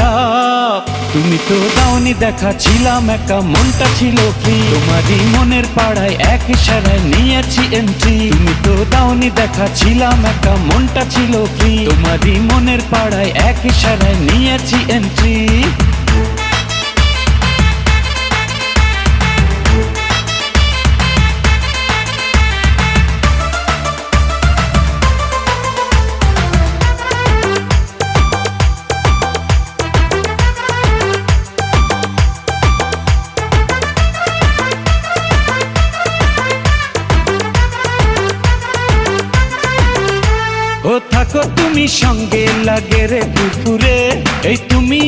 লাভ। তুমি তো দাওনি দেখা, ছিলাম একা, মনটা ছিল ফ্রি। তোমারই মনের পাড়ায় এক ইশারায় নিয়েছি এন্ট্রি। তুমি তো দাওনি দেখা, ছিলাম একা, মনটা ছিল ফ্রি। তোমারই মনের পাড়ায় এক ইশারায় নিয়েছি এন্ট্রি। ও থাকো তুমি সঙ্গে, লাগে রে দুপুরে, এই তুমি